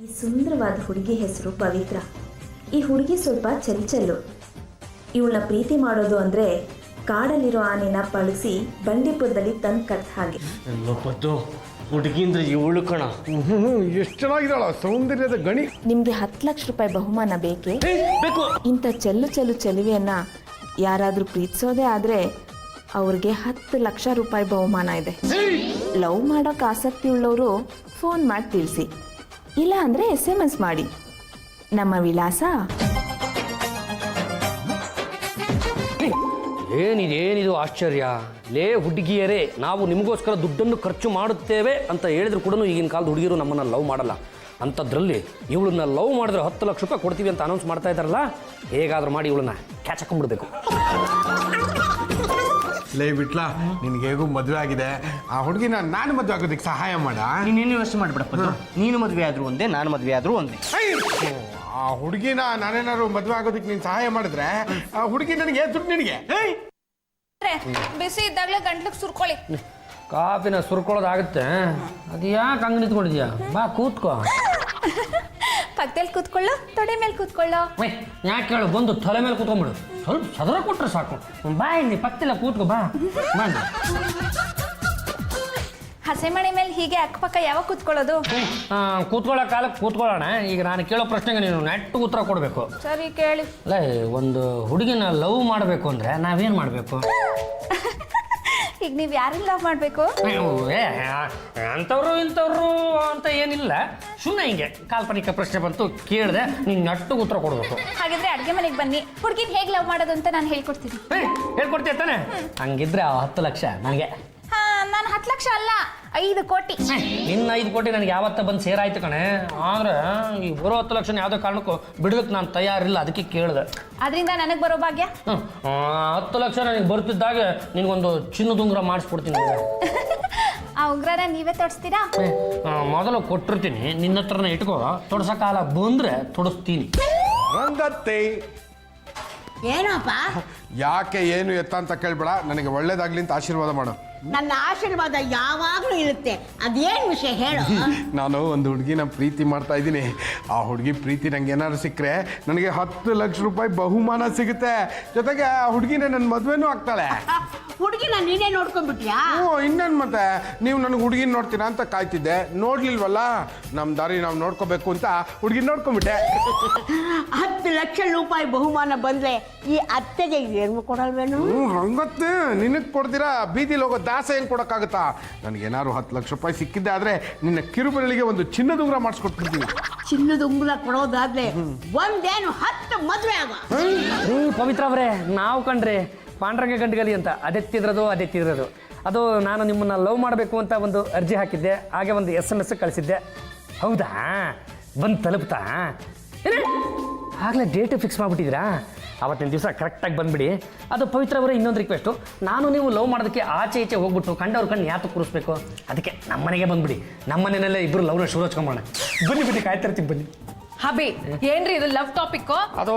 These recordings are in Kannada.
ಈ ಸುಂದರವಾದ ಹುಡುಗಿ ಹೆಸರು ಪವಿತ್ರ. ಈ ಹುಡುಗಿ ಸ್ವಲ್ಪ ಚಲ್ಚಲ್ಲು. ಇವಳನ್ನ ಪ್ರೀತಿ ಮಾಡೋದು ಅಂದರೆ ಕಾಡಲ್ಲಿರೋ ಆನೆನ ಪಳಗಿಸಿ ಬಂಡೀಪುರದಲ್ಲಿ ತಂದು ಕಟ್ ಹಾಗೆ. ಹುಡುಗಿ ಅಂದ್ರೆ ಇವಳು ಕಣ. ಎಷ್ಟು ಚೆನ್ನಾಗಿದ್ದಾಳ, ಸೌಂದರ್ಯದ ಗಣಿ. ನಿಮಗೆ 10 ಲಕ್ಷ ರೂಪಾಯಿ ಬಹುಮಾನ ಬೇಕೇ? ಬೇಕು. ಇಂಥ ಚೆಲುವೆಯನ್ನು ಯಾರಾದರೂ ಪ್ರೀತಿಸೋದೇ ಆದರೆ ಅವ್ರಿಗೆ 10 ಲಕ್ಷ ರೂಪಾಯಿ ಬಹುಮಾನ ಇದೆ. ಲವ್ ಮಾಡೋಕೆ ಆಸಕ್ತಿ ಉಳ್ಳವರು ಫೋನ್ ಮಾಡಿ ತಿಳಿಸಿ, ಇಲ್ಲ ಅಂದರೆ SMS ಮಾಡಿ. ನಮ್ಮ ವಿಳಾಸ ಏನಿದು ಆಶ್ಚರ್ಯ. ಲೇ ಹುಡುಗಿಯರೇ, ನಾವು ನಿಮಗೋಸ್ಕರ ದುಡ್ಡನ್ನು ಖರ್ಚು ಮಾಡುತ್ತೇವೆ ಅಂತ ಹೇಳಿದ್ರು ಕೂಡ ಈಗಿನ ಕಾಲದ ಹುಡುಗಿಯರು ನಮ್ಮನ್ನು ಲವ್ ಮಾಡಲ್ಲ. ಅಂಥದ್ರಲ್ಲಿ ಇವಳನ್ನ ಲವ್ ಮಾಡಿದ್ರೆ 10 ಲಕ್ಷ ರೂಪಾಯಿ ಕೊಡ್ತೀವಿ ಅಂತ ಅನೌನ್ಸ್ ಮಾಡ್ತಾ ಇದ್ದಾರಲ್ಲ, ಹೇಗಾದ್ರೂ ಮಾಡಿ ಇವಳನ್ನ ಕ್ಯಾಚ್ ಹಾಕೊಂಡ್ಬಿಡ್ಬೇಕು. ಲೇ ಬಿಟ್ಲಾ, ನಿನ್ಗೆ ಹೇಗೂ ಮದುವೆ ಆಗಿದೆ, ಆ ಹುಡುಗಿನ ನಾನು ಮದುವೆ ಆಗೋದಕ್ಕೆ ಸಹಾಯ ಮಾಡ. ನೀನೇನು ಯೋಚನೆ ಮಾಡಿಬಿಡಪ್ಪ. ನೀನು ಮದುವೆ ಆದ್ರೂ ಒಂದೇ, ನಾನು ಮದುವೆ ಆದ್ರೂ ಒಂದೇ. ಆ ಹುಡುಗಿನ ನಾನೇನಾದ್ರು ಮದುವೆ ಆಗೋದಕ್ಕೆ ನೀನು ಸಹಾಯ ಮಾಡಿದ್ರೆ ಆ ಹುಡುಗಿ ನನಗೆ ದುಡ್ಡು ನಿನಗೆ. ಬಿಸಿ ಇದ್ದಾಗಲೇ ಗಂಟ್ಲಿಗೆ ಸುರ್ಕೊಳ್ಳಿ. ಕಾಫಿನ ಸುರ್ಕೊಳ್ಳೋದಾಗುತ್ತೆ. ಅದು ಯಾಕೆ ಹಂಗೆ ನಿಂತ್ಕೊಂಡಿದ್ಯಾ? ಬಾ ಕೂತ್ಕೋ. ಪಕ್ಕದಲ್ಲಿ ಕೂತ್ಕೊಳ್ಳೋ, ತೊಡೆ ಮೇಲೆ ಕೂತ್ಕೊಳ್ಳೋ. ಯಾಕೆ ಹೇಳು, ಬಂದು ತಲೆ ಮೇಲೆ ಕೂತ್ಕೊಂಡ್ಬಿಡು. ಸ್ವಲ್ಪ ಸದರ ಕೊಟ್ರೆ ಸಾಕು. ಬಾ ಇಲ್ಲಿ ಪಕ್ಕದಲ್ಲ ಕೂತ್ಕೋ. ಬಾ ಬನ್ನಿ. ಹಸೆಮಣೆ ಮೇಲೆ ಹೀಗೆ ಅಕ್ಕಪಕ್ಕ ಯಾವಾಗ ಕೂತ್ಕೊಳ್ಳೋದು? ಕೂತ್ಕೊಳ್ಳೋ ಕಾಲಕ್ಕೆ ಕೂತ್ಕೊಳ್ಳೋಣ. ಈಗ ನಾನು ಕೇಳೋ ಪ್ರಶ್ನೆಗೆ ನೀನು ನೆಟ್ಟು ಉತ್ತರ ಕೊಡಬೇಕು. ಸರಿ ಕೇಳಿ. ಅಲ್ಲ, ಒಂದು ಹುಡುಗಿನ ಲವ್ ಮಾಡಬೇಕು ಅಂದರೆ ನಾವೇನು ಮಾಡಬೇಕು? ಈಗ ನೀವು ಯಾರನ್ನ ಲವ್ ಮಾಡಬೇಕು? ಅಂಥವ್ರು ಇಂಥವ್ರು ಅಂತ ಏನಿಲ್ಲ, ಸುಮ್ಮನೆ ಹಿಂಗೆ ಕಾಲ್ಪನಿಕ ಪ್ರಶ್ನೆ ಬಂತು ಕೇಳಿದೆ, ನೀನು ನೆಟ್ಟು ಉತ್ತರ ಕೊಡಬೇಕು. ಹಾಗಿದ್ರೆ ಅಡುಗೆ ಮನೆಗೆ ಬನ್ನಿ, ಹುಡುಗಿನ ಹೇಗೆ ಲವ್ ಮಾಡೋದು ಅಂತ ನಾನು ಹೇಳ್ಕೊಡ್ತೀನಿ. ಹೇಳ್ಕೊಡ್ತೀಯ ತಾನೆ? ಹಂಗಿದ್ರೆ 10 ಲಕ್ಷ ನನಗೆ. ನಾನು 10 ಲಕ್ಷ ಅಲ್ಲ, 5 ಕೋಟಿ. ಇನ್ನು 5 ಕೋಟಿ ನನಗೆ ಯಾವತ್ತ ಬಂದು ಸೇರಾಯ್ತು ಕಣೆ. ಆದ್ರೆ ಈ ಬರೋ 10 ಲಕ್ಷ ಯಾವುದೋ ಕಾರಣಕ್ಕೂ ಬಿಡೋದಕ್ಕೆ ನಾನು ತಯಾರಿಲ್ಲ, ಅದಕ್ಕೆ ಕೇಳಿದೆ. ಅದರಿಂದ ನನಗೆ ಬರೋ ಭಾಗ್ಯ? 10 ಲಕ್ಷ ನನಗೆ ಬರ್ತಿದ್ದಾಗ ನಿನಗೊಂದು ಚಿನ್ನದ ಉಂಗುರ ಮಾಡಿಸ್ಕೊಡ್ತೀನಿ. ಆ ಉಂಗುರನ ನೀವೇ ತೊಡಿಸ್ತೀರಾ? ಮೊದಲು ಕೊಟ್ಟಿರ್ತೀನಿ, ನಿನ್ನ ಹತ್ರನೇ ಇಟ್ಕೋ. ತೊಡ್ಸೋ ಕಾಲ ಬಂದರೆ ತೊಡಿಸ್ತೀನಿ. ರಂಗತ್ತೆ, ಏನಪ್ಪ? ಯಾಕೆ ಏನು ಎತ್ತ ಅಂತ ಕೇಳ್ಬೇಡ, ನನಗೆ ಒಳ್ಳೇದಾಗ್ಲಿ ಅಂತ ಆಶೀರ್ವಾದ ಮಾಡು. ನನ್ನ ಆಶೀರ್ವಾದ ಯಾವಾಗಲೂ ಇರುತ್ತೆ. ಅದೇನು ವಿಷಯ ಹೇಳು. ನಾನು ಒಂದು ಹುಡುಗಿನ ಪ್ರೀತಿ ಮಾಡ್ತಾ ಇದ್ದೀನಿ. ಆ ಹುಡುಗಿ ಪ್ರೀತಿ ನಂಗೆ ಏನಾದ್ರು ಸಿಕ್ಕರೆ ನನಗೆ 10 ಲಕ್ಷ ರೂಪಾಯಿ ಬಹುಮಾನ ಸಿಗುತ್ತೆ. ಜೊತೆಗೆ ಆ ಹುಡುಗಿನ ನನ್ನ ಮದುವೆನೂ ಆಗ್ತಾಳೆ. ಹುಡುಗಿನ ನೀನೇ ನೋಡ್ಕೊಂಡ್ಬಿಟ್ಯಾ? ಇನ್ನೇನು ಮತ್ತೆ, ನೀವು ನನಗೆ ಹುಡುಗಿನ ನೋಡ್ತೀರಾ ಅಂತ ಕಾಯ್ತಿದ್ದೆ, ನೋಡ್ಲಿಲ್ವಲ್ಲ. ನಮ್ಮ ದಾರಿ ನಾವು ನೋಡ್ಕೋಬೇಕು ಅಂತ ಹುಡುಗಿನ ನೋಡ್ಕೊಂಡ್ಬಿಟ್ಟೆ. 10 ಲಕ್ಷ ರೂಪಾಯಿ ಬಹುಮಾನ ಬಂದ್ರೆ ಈ ಅತ್ತೆಗೆ ಏನು ಕೊಡಲ್ವೇನು? ರಂಗತ್ತೆ, ನಿನಗೆ ಕೊಡ್ತೀರಾ? ಬೀದಿಲಿ ಹೋಗೋ ದಾಸ ಏನು ಕೊಡೋಕ್ಕಾಗುತ್ತಾ? ನನಗೇನಾದ್ರು 10 ಲಕ್ಷ ರೂಪಾಯಿ ಸಿಕ್ಕಿದ್ದೆ ಆದರೆ ನಿನ್ನ ಕಿರುಬೆರಳಿಗೆ ಒಂದು ಚಿನ್ನದ ಉಂಗುರ ಮಾಡಿಸ್ಕೊಡ್ತಿರ್ತೀವಿ. ಚಿನ್ನದ ಉಂಗುರ ಕೊಡೋದಾದ್ರೆ ಒಂದೇನು 10 ಮದುವೆ ಆಗ. ಪವಿತ್ರ ಅವರೇ, ನಾವು ಕಂಡ್ರೆ ಪಾಂಡ್ರಂಗ ಗಂಟಗಲಿ ಅಂತ ಅದೆತ್ತಿದ್ರದು. ಅದು ನಾನು ನಿಮ್ಮನ್ನು ಲವ್ ಮಾಡಬೇಕು ಅಂತ ಒಂದು ಅರ್ಜಿ ಹಾಕಿದ್ದೆ, ಹಾಗೆ ಒಂದು SMS ಕಳಿಸಿದ್ದೆ. ಹೌದಾ? ಬಂದು ತಲುಪ್ತಾ? ಆಗಲೇ ಡೇಟ್ ಫಿಕ್ಸ್ ಮಾಡಿಬಿಟ್ಟಿದ್ದೀರಾ? ಅವತ್ತಿನ ದಿವಸ ಕರೆಕ್ಟಾಗಿ ಬಂದುಬಿಡಿ. ಅದು ಪವಿತ್ರ ಅವರೇ, ಇನ್ನೊಂದು ರಿಕ್ವೆಸ್ಟು, ನಾನು ನೀವು ಲವ್ ಮಾಡೋದಕ್ಕೆ ಆಚೆ ಈಚೆ ಹೋಗ್ಬಿಟ್ಟು ಕಂಡವ್ರ ಕಣ್ಣು ಯಾತು ಕೂರಿಸ್ಬೇಕು? ಅದಕ್ಕೆ ನಮ್ಮ ಮನೆಗೆ ಬಂದುಬಿಡಿ. ನಮ್ಮ ಮನೆಯಲ್ಲೇ ಇಬ್ಬರು ಲವ್ನ ಶುರು ಹಚ್ಕೊಂಬೋಣ. ಬನ್ನಿ ಕಾಯ್ತಿರ್ತೀವಿ, ಬನ್ನಿ. ಹಬಿ, ಏನ್ರಿ ಇದು ಲವ್ ಟಾಪಿಕ್ಕು? ಅದು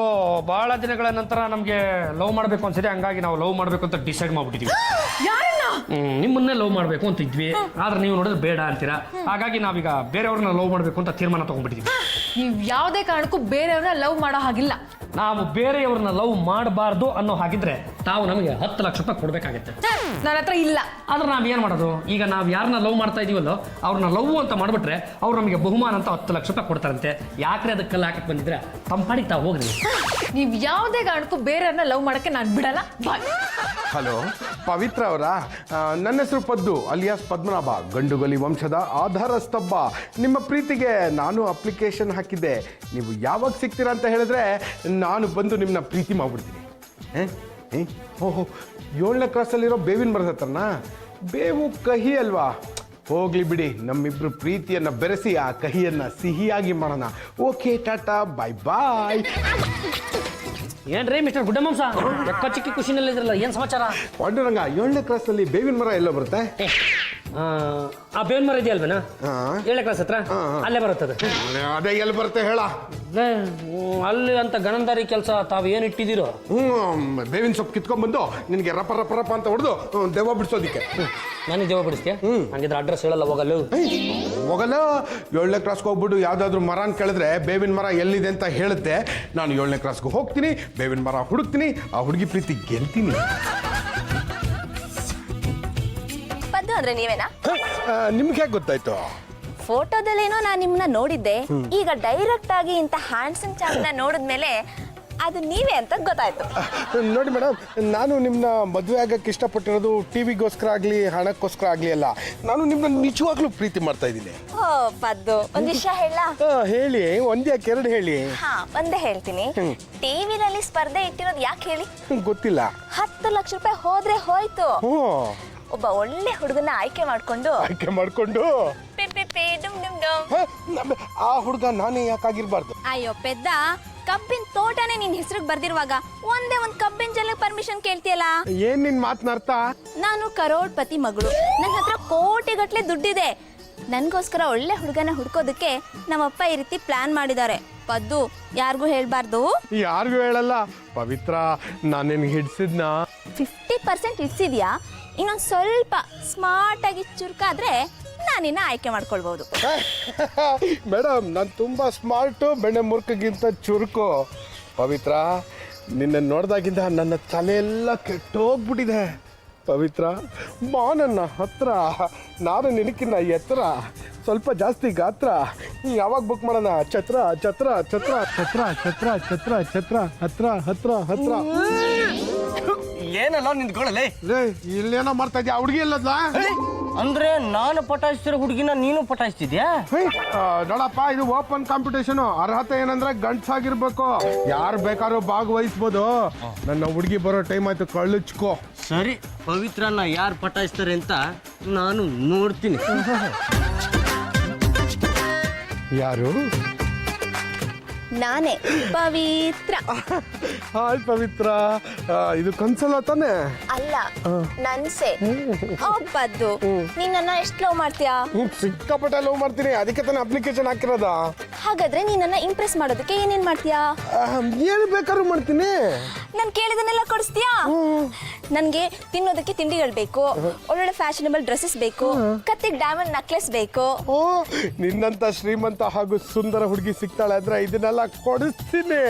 ಭಾಳ ದಿನಗಳ ನಂತರ ನಮಗೆ ಲವ್ ಮಾಡಬೇಕು ಅನ್ಸಿದೆ, ಹಂಗಾಗಿ ನಾವು ಲವ್ ಮಾಡಬೇಕು ಅಂತ ಡಿಸೈಡ್ ಮಾಡ್ಬಿಟ್ಟಿದ್ದೀವಿ. ಯಾರನ್ನ? ನಿಮ್ಮನ್ನೇ ಲವ್ ಮಾಡಬೇಕು ಅಂತ ಇದ್ವಿ, ಆದ್ರೆ ನೀವು ನೋಡಿದ್ರೆ ಬೇಡ ಅಂತೀರಾ. ಹಾಗಾಗಿ ನಾವೀಗ ಬೇರೆಯವ್ರನ್ನ ಲವ್ ಮಾಡಬೇಕು ಅಂತ ತೀರ್ಮಾನ ತಗೊಂಡ್ಬಿಟ್ಟಿದ್ದೀವಿ. ನೀವು ಯಾವುದೇ ಕಾರಣಕ್ಕೂ ಬೇರೆಯವ್ರನ್ನ ಲವ್ ಮಾಡೋ ಹಾಗಿಲ್ಲ. ನಾವು ಬೇರೆಯವ್ರನ್ನ ಲವ್ ಮಾಡಬಾರ್ದು ಅನ್ನೋ ಹಾಗಿದ್ರೆ ತಾವು ನಮಗೆ 10 ಲಕ್ಷ ರೂಪಾಯಿ ಕೊಡಬೇಕಾಗತ್ತೆ. ನನ್ನ ಹತ್ರ ಇಲ್ಲ. ಆದ್ರೆ ನಾವು ಏನು ಮಾಡೋದು? ಈಗ ನಾವು ಯಾರನ್ನ ಲವ್ ಮಾಡ್ತಾ ಇದೀವಲ್ಲೋ ಅವ್ರನ್ನ ಲವ್ ಅಂತ ಮಾಡಿಬಿಟ್ರೆ ಅವ್ರು ನಮಗೆ ಬಹುಮಾನ ಅಂತ 10 ಲಕ್ಷ ರೂಪಾಯಿ ಕೊಡ್ತಾರಂತೆ. ಯಾಕ್ರೆ ಅದಕ್ಕೆ ಕಲ್ಲು ಹಾಕಕ್ಕೆ ಬಂದಿದ್ರೆ ತಂಪಾಡಿಗೆ ತಾವು ಹೋಗ್ರಿ. ನೀವು ಯಾವುದೇ ಕಾರಣಕ್ಕೂ ಬೇರೆಯವ್ರನ್ನ ಲವ್ ಮಾಡೋಕ್ಕೆ ನಾನು ಬಿಡಲ್ಲ. ಬಾಯ್. ಹಲೋ ಪವಿತ್ರ ಅವರ, ನನ್ನ ಹೆಸರು ಪದ್ದು ಅಲಿಯಾಸ್ ಪದ್ಮನಾಭ, ಗಂಡುಗಲಿ ವಂಶದ ಆಧಾರ ಸ್ತಂಭ. ನಿಮ್ಮ ಪ್ರೀತಿಗೆ ನಾನು ಅಪ್ಲಿಕೇಶನ್ ಹಾಕಿದ್ದೆ. ನೀವು ಯಾವಾಗ ಸಿಗ್ತೀರಾ ಅಂತ ಹೇಳಿದ್ರೆ ನಾನು ಬಂದು ನಿಮ್ಮನ್ನ ಪ್ರೀತಿ ಮಾಡ್ಬಿಡ್ತೀನಿ. ಓಹೋ, 7ನೇ ಕ್ರಾಸಲ್ಲಿರೋ ಬೇವಿನ ಮರದ ಹತ್ರನಾ? ಬೇವು ಕಹಿ ಅಲ್ವಾ? ಹೋಗ್ಲಿ ಬಿಡಿ, ನಮ್ಮಿಬ್ರು ಪ್ರೀತಿಯನ್ನು ಬೆರೆಸಿ ಆ ಕಹಿಯನ್ನು ಸಿಹಿಯಾಗಿ ಮಾಡೋಣ. ಓಕೆ, ಟಾಟಾ, ಬಾಯ್ ಬಾಯ್. ಏನ್ರಿ ಮಿಸ್ಟರ್ ಗುಡ್ಡಮಾಂಸ, ಚಿಕ್ಕಿ ಖುಷಿನಲ್ಲಿ ಇದ್ರಲ್ಲ, ಏನು ಸಮಾಚಾರ? ಪಾಂಡುರಂಗ, 7ನೇ ಕ್ಲಾಸಲ್ಲಿ ಬೇವಿನ ಮರ ಎಲ್ಲೋ ಬರುತ್ತೆ? ಆ ಬೇವಿನ ಮರ ಇದೆಯಲ್ವೇನಾ? 7ನೇ ಕ್ಲಾಸ್ ಹತ್ರ ಅಲ್ಲೇ ಬರುತ್ತದೆ. ಅದೇ ಎಲ್ಲಿ ಬರುತ್ತೆ ಹೇಳ? ಅಲ್ಲಿ ಅಂತ ಗಣಂದಾರಿ ಕೆಲಸ ತಾವು ಏನು ಇಟ್ಟಿದ್ದೀರೋ? ಬೇವಿನ ಸೊಪ್ಪು ಕಿತ್ಕೊಂಡ್ಬಂದು ನಿನಗೆ ರಪ ರಪ ರಪ ಅಂತ ಹೊಡೆದು ದೆವ್ವ ಬಿಡಿಸೋದಿಕ್ಕೆ. ನನಗೆ ದೇವ ಬಿಡಿಸ್ತೀಯ? ಹಂಗಿದ್ರೆ ಅಡ್ರೆಸ್ ಹೇಳಲ್ಲ, ಹೋಗಲ್ಲ. ಹೋಗಲ್ಲ. 7ನೇ ಕ್ರಾಸ್ಗೆ ಹೋಗ್ಬಿಟ್ಟು ಯಾವುದಾದ್ರೂ ಮರನ ಕೇಳಿದ್ರೆ ಬೇವಿನ ಮರ ಎಲ್ಲಿದೆ ಅಂತ ಹೇಳುತ್ತೆ. ನಾನು 7ನೇ ಕ್ರಾಸ್ಗೆ ಹೋಗ್ತೀನಿ, ಬೇವಿನ ಮರ ಹುಡುಕ್ತೀನಿ, ಆ ಹುಡುಗಿ ಪ್ರೀತಿ ಗೆಲ್ತೀನಿ. ಪದ್ದು ಅಂದ್ರೆ ನೀವೇನಾ? ನಿಮ್ಗೆ ಹೇಗೆ ಗೊತ್ತಾಯ್ತು? ಫೋಟೋದಲ್ಲೇನೋ ನಾನು ನಿಮ್ಮನ್ನ ನೋಡಿದ್ದೆ, ಈಗ ಡೈರೆಕ್ಟ್ ಆಗಿ ಇಂಥ ಹ್ಯಾಂಡ್ಸಮ್ ಚಾಪ್ನ ನೋಡಿದ್ಮೇಲೆ ಅದು ನೀವೇ ಅಂತ ಗೊತ್ತಾಯ್ತು. ನೋಡಿ ಮೇಡಮ್, ನಾನು ನಿಮ್ಮನ್ನ ಮದುವೆ ಆಗಕ್ಕೆ ಇಷ್ಟಪಟ್ಟಿರೋದು ಟಿವಿಗೋಸ್ಕರ ಆಗಲಿ ಹಣಕ್ಕೋಸ್ಕರ ಆಗಲಿ ಅಲ್ಲ. ನಾನು ನಿಮ್ಮನ್ನ ನಿಜವಾಗ್ಲೂ ಪ್ರೀತಿ ಮಾಡ್ತಾ ಇದ್ದೀನಿ. ಓ ಪದ್ದು, ಒಂದ್ ವಿಷಯ ಹೇಳ? ಹೇಳಿ. ಒಂದ್ಯಾಕೆ ಎರಡು ಹೇಳಿ. ಹಾ, ಒಂದೇ ಹೇಳ್ತೀನಿ. ಟಿವಿನಲ್ಲಿ ಸ್ಪರ್ಧೆ ಇಟ್ಟಿರೋದು ಯಾಕೆ ಹೇಳಿ? ಗೊತ್ತಿಲ್ಲ. 10 ಲಕ್ಷ ರೂಪಾಯಿ ಹೋದ್ರೆ ಹೋಯ್ತು. ಹ್ಞೂ. ಒಬ್ಬ ಒಳ್ಳೆ ಹುಡುಗನ ಆಯ್ಕೆ ಮಾಡ್ಕೊಂಡು ಆ ಹುಡುಗ ನಾನೇ ಯಾಕಾಗಿರ್ಬಾರ್ದು? ಅಯ್ಯೋ ಪೆದ್ದ, ಕಬ್ಬಿನ ತೋಟನೇ ನಿನ್ ಹೆಸರಿಗೆ ಬರ್ದಿರುವಾಗ ಒಂದೇ ಒಂದ್ ಕಬ್ಬಿನ ಜಲ್ಲೆ ಪರ್ಮಿಷನ್ ಕೇಳ್ತೀಯಲ್ಲ? ಏನ್ ನಿನ್ ಮಾತನಾರ್ಥ? ನಾನು ಕರೋಡ್ಪತಿ ಮಗಳು, ನನ್ನ ಹತ್ರ ಕೋಟಿಗಟ್ಲೆ ದುಡ್ಡಿದೆ. ನನ್ಗೋಸ್ಕರ ಒಳ್ಳೆ ಹುಡುಗನ ಹುಡ್ಕೋದಕ್ಕೆ ನಮ್ಮಪ್ಪ ಈ ರೀತಿ ಪ್ಲಾನ್ ಮಾಡಿದ್ದಾರೆ. ಪದ್ದು, ಯಾರಿಗೂ ಹೇಳ್ಬಾರ್ದು. ಯಾರಿಗೂ ಹೇಳಲ್ಲ. ಪವಿತ್ರ, ನಾನು ನಿನ್ಗೆ ಹಿಡ್ಸಿದ್ನ 50% ಇಡ್ಸಿದ್ಯಾ? ಇನ್ನೊಂದು ಸ್ವಲ್ಪ ಸ್ಮಾರ್ಟ್ ಆಗಿ ಚುರುಕಾದ್ರೆ ನಾನಿನ್ನ ಆಯ್ಕೆ ಮಾಡ್ಕೊಳ್ಬಹುದು. ಮೇಡಮ್, ನಾನು ತುಂಬಾ ಸ್ಮಾರ್ಟು, ಬೆಣ್ಣೆ ಮುರ್ಕಿಗಿಂತ ಚುರುಕು. ಪವಿತ್ರ, ನಿನ್ನ ನೋಡ್ದಾಗಿಂದ ನನ್ನ ತಲೆಯೆಲ್ಲ ಕೆಟ್ಟೋಗ್ಬಿಟ್ಟಿದೆ. ಪವಿತ್ರ, ಬಾ ನನ್ನ ಹತ್ರ. ನಾನು ನಿನಕಿನ್ನ ಎತ್ತರ, ಸ್ವಲ್ಪ ಜಾಸ್ತಿ ಗಾತ್ರ. ಯಾವಾಗ ಬುಕ್ ಮಾಡೋಣ? ಛತ್ರ ಛತ್ರ ಛತ್ರ ಛತ್ರ ಛತ್ರ ಛತ್ರ ಛತ್ರ ಹತ್ರ ಹತ್ರ ಹತ್ರ. ಏನಲ್ಲ ನಿಂತ್ಕೊಳ್ಳಲೆ? ಇಲ್ಲೇನೋ ಮಾಡ್ತಾ ಇದ್ಯಾ? ಹುಡುಗಿ ಇಲ್ಲದ್ಲ? ಅಂದ್ರೆ ನಾನು ಪಟಾಯಿಸ್ತಿರೋ ಹುಡುಗಿನ ನೀನು ಪಟಾಯಿಸ್ತಿದ್ಯಾ? ನೋಡಪ್ಪ, ಇದು ಓಪನ್ ಕಾಂಪಿಟೇಷನ್. ಅರ್ಹತೆ ಏನಂದ್ರೆ ಗಂಡ್ಸಾಗಿರ್ಬೇಕು. ಯಾರು ಬೇಕಾದ್ರೂ ಭಾಗವಹಿಸ್ಬೋದು. ನನ್ನ ಹುಡುಗಿ ಬರೋ ಟೈಮ್ ಆಯ್ತು, ಕಳ್ಳಿಚ್ಕೋ. ಸರಿ, ಪವಿತ್ರನ ಯಾರು ಪಟಾಯಿಸ್ತಾರೆ ಅಂತ ನಾನು ನೋಡ್ತೀನಿ. ಯಾರು? ನಾನೇ, ಪವಿತ್ರ. ಹಾಯ್ ಪವಿತ್ರ. ಇದು ಕನ್ಸಲ್ಲ ತಾನೆ? ಅಲ್ಲ, ನನ್ಸೆ. ಪದ್ದು, ನೀನನ್ನ ಎಷ್ಟು ಲವ್ ಮಾಡ್ತೀಯಾ? ಸಿಕ್ಕಾಪಟ್ಟೆ ಲವ್ ಮಾಡ್ತೀನಿ, ಅದಕ್ಕೆ ತಾನೆ ಅಪ್ಲಿಕೇಶನ್ ಹಾಕಿರೋದ. ಹಾಗಾದ್ರೆ ನೀನನ್ನ ಇಂಪ್ರೆಸ್ ಮಾಡೋದಕ್ಕೆ ಏನೇನ್ ಮಾಡ್ತೀಯಾ? ಏನು ಬೇಕಾದ್ರೂ ಮಾಡ್ತೀನಿ. ನಾನು ಕೇಳಿದನ್ನೆಲ್ಲ ಕೊಡಿಸ್ತೀಯಾ? ನನ್ಗೆ ತಿನ್ನೋದಕ್ಕೆ ತಿಂಡಿಗಳು ಬೇಕು, ಒಳ್ಳೊಳ್ಳೆ ಫ್ಯಾಷನಬಲ್ ಡ್ರೆಸ್ಸಸ್ ಬೇಕು, ಕತ್ತಿಗೆ ಡೈಮಂಡ್ ನೆಕ್ಲೆಸ್ ಬೇಕು. ನಿನ್ನಂತ ಶ್ರೀಮಂತ ಹಾಗೂ ಸುಂದರ ಹುಡುಗಿ ಸಿಗ್ತಾಳೆ ಅಂದ್ರೆ ಇದನ್ನೆಲ್ಲ ಕೊಡಿಸ್ತೀನಿ.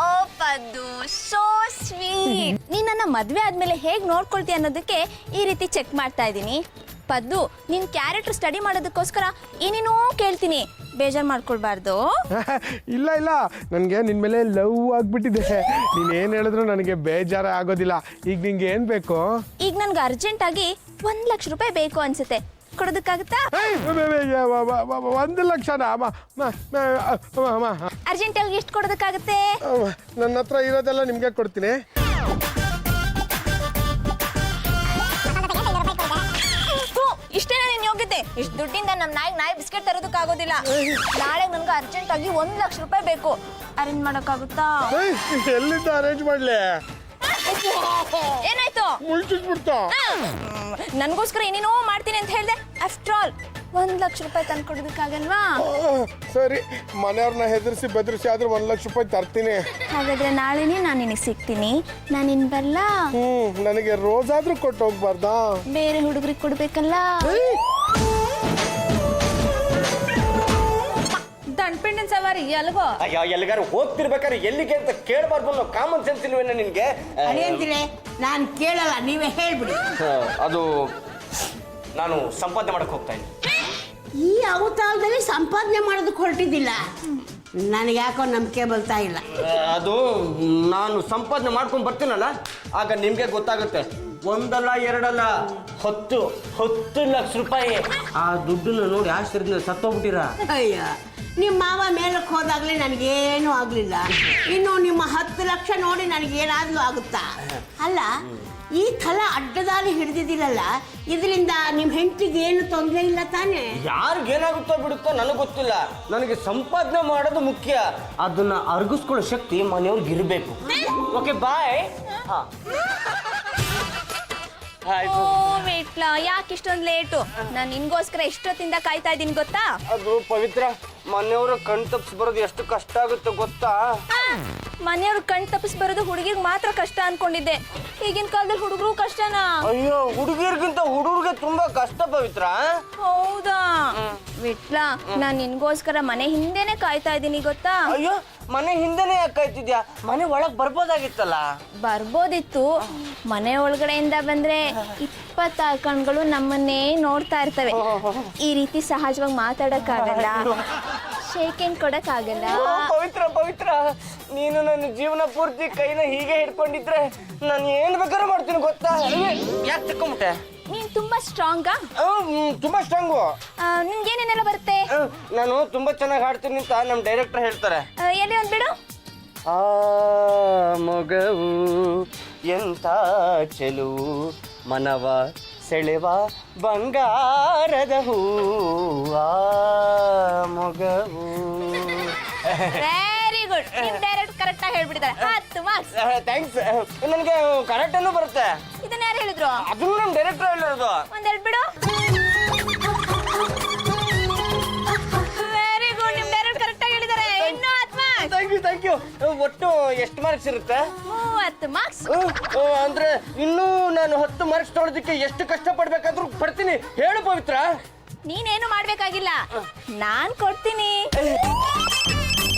ಓ ಪದ್ದು, ಸೋ ಸ್ವೀಟ್. ನೀನ್ ನನ್ನ ಮದ್ವೆ ಆದ್ಮೇಲೆ ಹೇಗ್ ನೋಡ್ಕೊಳ್ತೀಯ ಅನ್ನೋದಕ್ಕೆ ಈ ರೀತಿ ಚೆಕ್ ಮಾಡ್ತಾ ಇದ್ದೀನಿ. ಪದ್ದು, ನಿನ್ ಕ್ಯಾರೆಕ್ಟರ್ ಸ್ಟಡಿ ಮಾಡೋದಕ್ಕೋಸ್ಕರ ಏನೇನೋ ಕೇಳ್ತೀನಿ, ಬೇಜಾರ್ ಮಾಡ್ಕೊಳ್ಬಾರ್ದು. ಇಲ್ಲ ಇಲ್ಲ, ನನಗೆ ನಿನ್ ಮೇಲೆ ಲವ್ ಆಗ್ಬಿಟ್ಟಿದೆ. ನೀನ್ ಏನ್ ಹೇಳಿದ್ರು ನನಗೆ ಬೇಜಾರ ಆಗೋದಿಲ್ಲ. ಈಗ ನಿಂಗೆ ಏನ್ ಬೇಕು? ಈಗ ನನ್ಗೆ ಅರ್ಜೆಂಟ್ ಆಗಿ 1 ಲಕ್ಷ ರೂಪಾಯಿ ಬೇಕು ಅನ್ಸುತ್ತೆ, ಕೊಡೋದಕ್ಕಾಗತ್ತಾ? 1 ಲಕ್ಷನಾ? ಅರ್ಜೆಂಟ್ ಆಗಿ ಎಷ್ಟು ಕೊಡೋದಕ್ಕಾಗತ್ತೆ? ನನ್ನ ಹತ್ರ ಇರೋದೆಲ್ಲ ನಿಮ್ಗೆ ಕೊಡ್ತೀನಿ. ಇಷ್ಟೇನ ನಿನ್ ಯೋಗ್ಯತೆ? ಇಷ್ಟು ದುಡ್ಡಿಂದ ನಮ್ ನಾಯಿ ಬಿಸ್ಕೆಟ್ ತರೋದಕ್ಕಾಗೋದಿಲ್ಲ. ನಾಳೆ ನನ್ಗೆ ಅರ್ಜೆಂಟ್ ಆಗಿ 1 ಲಕ್ಷ ರೂಪಾಯಿ ಬೇಕು, ಅರೇಂಜ್ ಮಾಡೋಕ್ಕಾಗುತ್ತಾ? ಎಲ್ಲಿಂದ ಅರೇಂಜ್ ಮಾಡ್ಲಿ? ಏನಾಯ್ತು? ಮುಳ್ಚಿಸ್ಬಿಡ್ತಾ? ನನ್ಗೋಸ್ಕರ ಏನೇನೋ ಮಾಡ್ತೀನಿ ಅಂತ ಹೇಳ್ದೆ. ಆಫ್ಟರ್ ಆಲ್ 1 ಲಕ್ಷ ರೂಪಾಯಿ ತಂದು ಕೊಡೋದಕ್ಕಾಗಲ್ವಾ? ಸರಿ, ಮನೆಯವ್ರನ್ನ ಹೆದರ್ಸಿ ಬೆದರ್ಸಿ ಆದ್ರೂ 1 ಲಕ್ಷ ರೂಪಾಯಿ ತರ್ತೀನಿ. ಹಾಗಾದ್ರೆ ನಾಳೆನೇ ನಾನು ನಿನಗೆ ಸಿಗ್ತೀನಿ. ನಾನು ಇನ್ ಬರಲ್ಲ. ನನಗೆ ರೋಸ್ ಆದ್ರೂ ಕೊಟ್ಟು ಹೋಗ್ಬಾರ್ದಾ? ಬೇರೆ ಹುಡುಗರಿಗೆ ಕೊಡ್ಬೇಕಲ್ಲ. ದಂಡ್ಪೆಂಡಿನ ಸವಾರಿ ಎಲ್ಗೋ? ಅಯ್ಯೋ, ಎಲ್ಲಿಗಾರು ಹೋಗ್ತಿರ್ಬೇಕಾದ್ರೆ ಎಲ್ಲಿಗೆ ಅಂತ ಕೇಳಬಾರ್ದು ಅನ್ನೋ ಕಾಮನ್ ಸೆನ್ಸ್ ಇಲ್ವೇನ ನಿನ್ಗೆ? ಅದೇಂತಿಲೆ? ನಾನು ಕೇಳಲ್ಲ, ನೀವೇ ಹೇಳ್ಬಿಡಿ. ಅದು ನಾನು ಸಂಪಾದನೆ ಮಾಡಕ್ ಹೋಗ್ತಾ ಇದ್ದೀನಿ. ಈ ಅವತಾರದಲ್ಲಿ ಸಂಪಾದನೆ ಮಾಡೋದಕ್ಕೆ ಹೊರಟಿದ್ದಿಲ್ಲ. ನನಗೆ ಯಾಕೋ ನಂಬಿಕೆ ಬರ್ತಾ ಇಲ್ಲ. ಅದು ನಾನು ಸಂಪಾದನೆ ಮಾಡ್ಕೊಂಡು ಬರ್ತೀನಲ್ಲ, ಆಗ ನಿಮ್ಗೆ ಗೊತ್ತಾಗುತ್ತೆ. ಒಂದಲ್ಲ ಎರಡಲ್ಲ 10 ಲಕ್ಷ ರೂಪಾಯಿ. ಆ ದುಡ್ಡನ್ನ ನೋಡಿ ಆಶ್ಚರ್ಯದಿಂದ ಸತ್ತೋಗ್ಬಿಟ್ಟಿರ. ಅಯ್ಯ, ನಿಮ್ಮ ಮಾವ ಮೇಲಕ್ಕೆ ಹೋದಾಗಲೇ ನನಗೇನು ಆಗಲಿಲ್ಲ, ಇನ್ನು ನಿಮ್ಮ 10 ಲಕ್ಷ ನೋಡಿ ನನಗೇನಾದ್ರೂ ಆಗುತ್ತಾ? ಅಲ್ಲ, ಈ ಥರ ಅಡ್ಡದಾರಿ ಹಿಡಿದಿದ್ದೀರಲ್ಲ, ಇದರಿಂದ ನಿಮ್ಮ ಹೆಂಡತಿಗೆ ಏನು ತೊಂದರೆ ಇಲ್ಲ ತಾನೇ? ಯಾರಿಗೇನಾಗುತ್ತೋ ಬಿಡುತ್ತೋ ನನಗೆ ಗೊತ್ತಿಲ್ಲ. ನನಗೆ ಸಂಪಾದನೆ ಮಾಡೋದು ಮುಖ್ಯ. ಅದನ್ನ ಅರ್ಗಿಸ್ಕೊಳ್ಳೋ ಶಕ್ತಿ ಮನೆಯವ್ರಿಗೆ ಇರಬೇಕು. ಓಕೆ, ಬಾಯ್. ಓ ವಿಟ್ಲ, ಯಾಕೆ ಇಷ್ಟೊಂದು ಲೇಟು? ನಾನು ನಿನ್ಗೋಸ್ಕರ ಎಷ್ಟೊತ್ತಿಂದ ಕಾಯ್ತಾ ಇದ್ದೀನಿ ಗೊತ್ತಾ? ಅದು ಪವಿತ್ರ, ಮನೆಯವರು ಕಣ್ ತಪ್ಪಿಸಿ ಬರೋದು ಎಷ್ಟು ಕಷ್ಟ ಆಗುತ್ತೆ ಗೊತ್ತಾ? ಮನೆಯವ್ರು ಕಣ್ ತಪ್ಪಿಸ್ ಬರೋದು ಹುಡುಗಿಗೆ ಮಾತ್ರ ಕಷ್ಟ ಅನ್ಕೊಂಡಿದ್ದೆ. ಈಗಿನ ಕಾಲದಲ್ಲಿ ಹುಡುಗರು ಕಷ್ಟನಾ? ಅಯ್ಯೋ, ಹುಡುಗಿರ್ಗಿಂತ ಹುಡುಗರಿಗೆ ತುಂಬಾ ಕಷ್ಟ ಪವಿತ್ರ. ಹೌದಾ? ವಿಟ್ಲ, ನಾನ್ ನಿನ್ಗೋಸ್ಕರ ಮನೆ ಹಿಂದೆನೆ ಕಾಯ್ತಾ ಇದ್ದೀನಿ ಗೊತ್ತಾ? ಅಯ್ಯೋ, ಮನೆ ಹಿಂದೆನೆ ಯಾಕೆ ಕಾಯ್ತಿದ್ಯಾ? ಮನೆ ಒಳಗ್ ಬರ್ಬೋದಾಗಿತ್ತಲ್ಲ. ಬರ್ಬೋದಿತ್ತು. ಮನೆ ಒಳಗಡೆಯಿಂದ ಬಂದ್ರೆ 26 ಕಣ್ಗಳು ನಮ್ಮನ್ನೇ ನೋಡ್ತಾ ಇರ್ತವೆ. ಈ ರೀತಿ ಸಹಜವಾಗಿ ಮಾತಾಡಕ್ಕಾಗಲ್ಲ, ಶೇಕ್ ಹ್ಯಾಂಡ್ ಕೊಡಕ್ಕಾಗಲ್ಲ. ಪವಿತ್ರ ಪವಿತ್ರ, ನೀನು ನನ್ನ ಜೀವನ ಪೂರ್ತಿ ಕೈನ ಹೀಗೆ ಹಿಡ್ಕೊಂಡಿದ್ರೆ ನಾನು ಏನ್ ಬೇಕಾದ್ರೂ ಮಾಡ್ತೀನಿ ಗೊತ್ತಾ? ಯಾಕೆ ತಕೊಂಬಿಟ್ಟೆ? ನೀನ್ ತುಂಬಾ ಸ್ಟ್ರಾಂಗಾ? ತುಂಬಾ ಸ್ಟ್ರಾಂಗು. ನಿನ್ಗೇನೇನೆಲ್ಲ ಬರುತ್ತೆ? ನಾನು ತುಂಬಾ ಚೆನ್ನಾಗಿ ಹಾಡ್ತೀನಿ ಅಂತ ನಮ್ಮ ಡೈರೆಕ್ಟರ್ ಹೇಳ್ತಾರೆ. ಎಲ್ಲಿ ಒಂದ್ ಬಿಡು. ಆ ಮೊಗವು ಎಂತ ಚೆಲುವು, ಮನವ ಸೆಳೆವ ಬಂಗಾರದ ಹೂ. ಆ ಮೊಗವು. Very good. ನಿಮ್ ಡೈರೆಕ್ಟ್ ಕರೆಕ್ಟ್ ಆಗಿ ಹೇಳ್ಬಿಟ್ಟಿದ್ದಾರೆ. 10 ಮಾರ್ಕ್ಸ್. ಥ್ಯಾಂಕ್ಸ್. ನನಗೆ ಕರೆಕ್ಟ್ ಅನ್ನು ಬರುತ್ತೆ. ಇದನ್ನ ಯಾರು ಹೇಳಿದ್ರು? ಅದನ್ನು ನಮ್ಮ ಡೈರೆಕ್ಟರ್ ಹೇಳಿರೋದು. ಒಂದೆರಡು ಬಿಡು. Very good. ನಿಮ್ ಡೈರೆಕ್ಟ್ ಕರೆಕ್ಟ್ ಆಗಿ ಹೇಳಿದ್ದಾರೆ. ಇನ್ನು 10 ಮಾರ್ಕ್ಸ್. Thank you. ಒಟ್ಟು ಎಷ್ಟು ಮಾರ್ಕ್ಸ್ ಇರುತ್ತೆ? 30 ಮಾರ್ಕ್ಸ್. ಅಂದ್ರೆ ಇನ್ನೂ ನಾನು 10 ಮಾರ್ಕ್ಸ್ ತೊಗೊಳೋದಕ್ಕೆ ಎಷ್ಟು ಕಷ್ಟ ಪಡ್ಬೇಕಾದ್ರೂ ಪಡ್ತೀನಿ. ಹೇಳು ಪವಿತ್ರ. ನೀನೇನು ಮಾಡ್ಬೇಕಾಗಿಲ್ಲ, ನಾನ್ ಕೊಡ್ತೀನಿ.